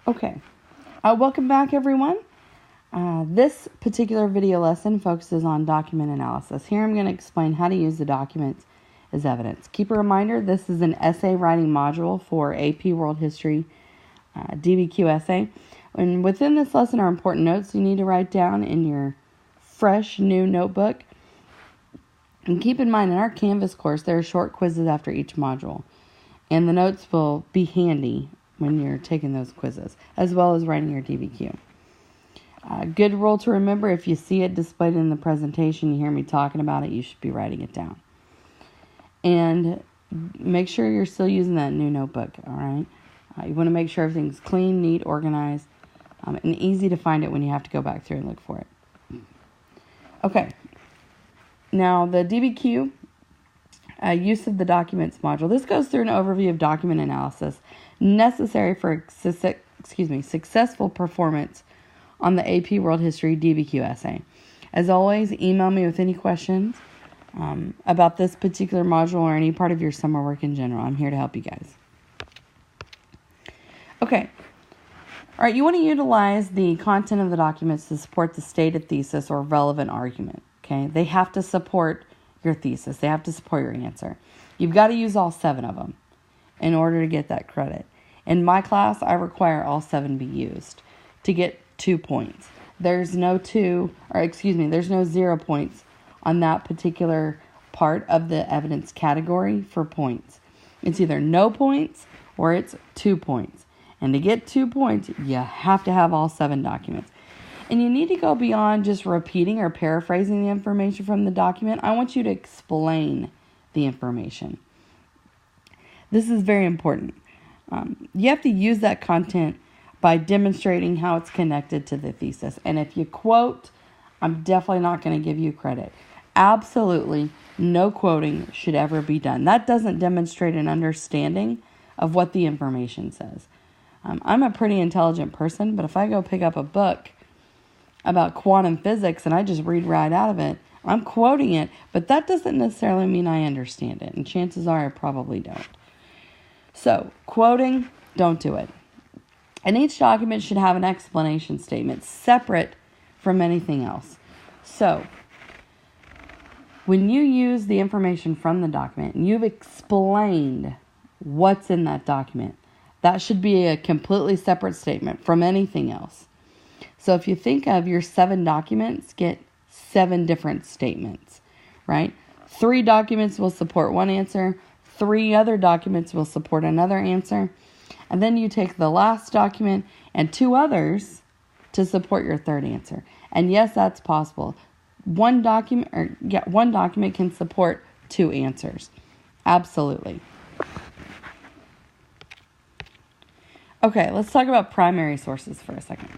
Okay, welcome back everyone. This particular video lesson focuses on document analysis. Here I'm going to explain how to use the documents as evidence. Keep a reminder, this is an essay writing module for AP World History DBQ essay. And within this lesson are important notes you need to write down in your fresh new notebook. And keep in mind, in our Canvas course, there are short quizzes after each module. And the notes will be handy when you're taking those quizzes, as well as writing your DBQ. Good rule to remember, if you see it displayed in the presentation, you hear me talking about it, you should be writing it down. And make sure you're still using that new notebook, all right? You want to make sure everything's clean, neat, organized, and easy to find it when you have to go back through and look for it. Okay, now the DBQ, use of the documents module. This goes through an overview of document analysis necessary for successful performance on the AP World History DBQ essay. As always, email me with any questions about this particular module or any part of your summer work in general. I'm here to help you guys. Okay. All right, you want to utilize the content of the documents to support the stated thesis or relevant argument. Okay, they have to support your thesis. They have to support your answer. You've got to use all 7 of them in order to get that credit. In my class, I require all 7 be used to get 2 points. There's no 0 points on that particular part of the evidence category for points. It's either no points or it's 2 points. And to get 2 points, you have to have all 7 documents. And you need to go beyond just repeating or paraphrasing the information from the document. I want you to explain the information. This is very important. You have to use that content by demonstrating how it's connected to the thesis. And if you quote, I'm definitely not going to give you credit. Absolutely no quoting should ever be done. That doesn't demonstrate an understanding of what the information says. I'm a pretty intelligent person, but if I go pick up a book about quantum physics and I just read right out of it, I'm quoting it, but that doesn't necessarily mean I understand it, and chances are I probably don't. So, quoting, don't do it. And each document should have an explanation statement separate from anything else. So, when you use the information from the document and you've explained what's in that document, that should be a completely separate statement from anything else. So if you think of your 7 documents, get 7 different statements, right? 3 documents will support one answer, 3 other documents will support another answer, and then you take the last document and 2 others to support your third answer. And yes, that's possible. One document can support 2 answers. Absolutely. Okay, let's talk about primary sources for a second.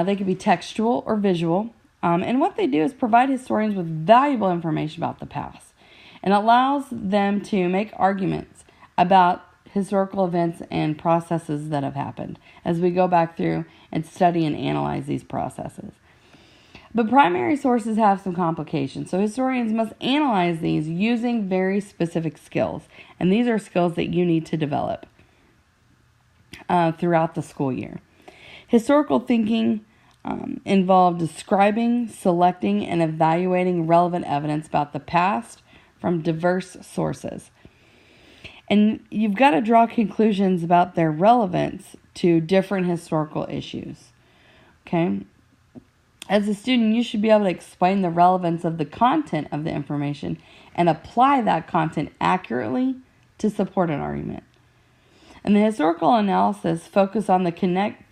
They could be textual or visual. And what they do is provide historians with valuable information about the past and allows them to make arguments about historical events and processes that have happened as we go back through and study and analyze these processes. But primary sources have some complications, so historians must analyze these using very specific skills. And these are skills that you need to develop throughout the school year. Historical thinking involved describing, selecting, and evaluating relevant evidence about the past from diverse sources. And you've got to draw conclusions about their relevance to different historical issues. Okay? As a student, you should be able to explain the relevance of the content of the information and apply that content accurately to support an argument. And the historical analysis focuses on the connection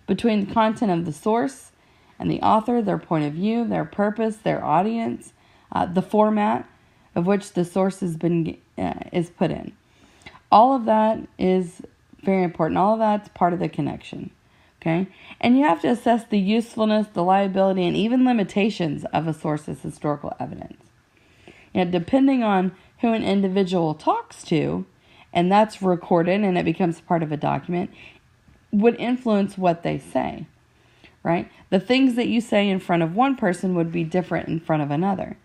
between the content of the source and the author, their point of view, their purpose, their audience, the format of which the source is put in. All of that is very important. All of that's part of the connection. Okay? And you have to assess the usefulness, the liability, and even limitations of a source's historical evidence. And depending on who an individual talks to, and that's recorded and it becomes part of a document, would influence what they say, right? The things that you say in front of one person would be different in front of another.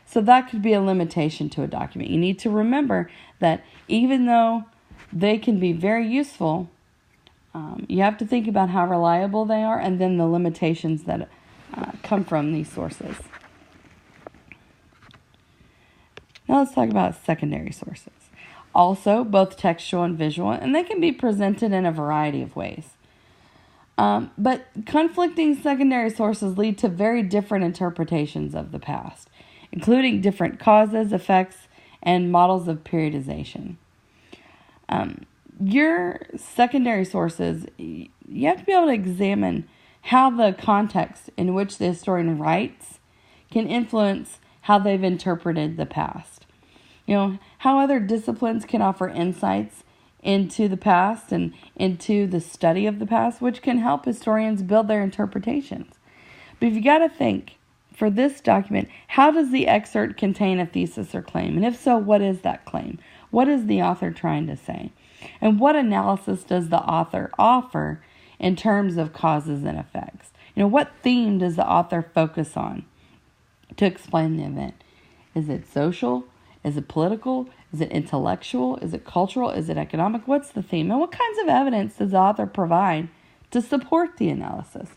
So that could be a limitation to a document. You need to remember that even though they can be very useful. You have to think about how reliable they are and then the limitations that come from these sources. Now let's talk about secondary sources. Also, both textual and visual, and they can be presented in a variety of ways. But conflicting secondary sources lead to very different interpretations of the past, including different causes, effects, and models of periodization. Your secondary sources, you have to be able to examine how the context in which the historian writes can influence how they've interpreted the past. How other disciplines can offer insights into the past and into the study of the past, which can help historians build their interpretations. But if you got to think, for this document, how does the excerpt contain a thesis or claim? And if so, what is that claim? What is the author trying to say? And what analysis does the author offer in terms of causes and effects? What theme does the author focus on to explain the event? Is it social? Is it political? Is it intellectual? Is it cultural? Is it economic? What's the theme? And what kinds of evidence does the author provide to support the analysis?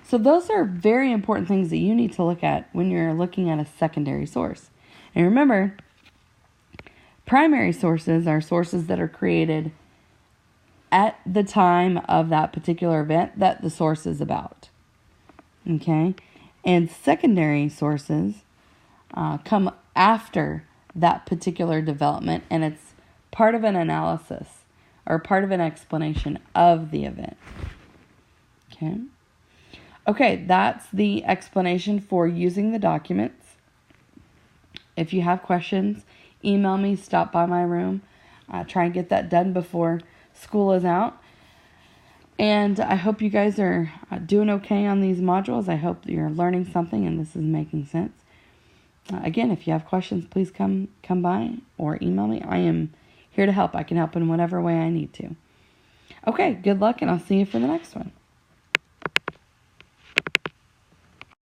So those are very important things that you need to look at when you're looking at a secondary source. And remember, primary sources are sources that are created at the time of that particular event that the source is about. Okay? And secondary sources come after that particular development, and it's part of an analysis or part of an explanation of the event. Okay, that's the explanation for using the documents. If you have questions, email me, stop by my room. Try and get that done before school is out. And I hope you guys are doing okay on these modules. I hope you're learning something and this is making sense. Again, if you have questions, please come by or email me. I am here to help. I can help in whatever way I need to. Okay, good luck, and I'll see you for the next one.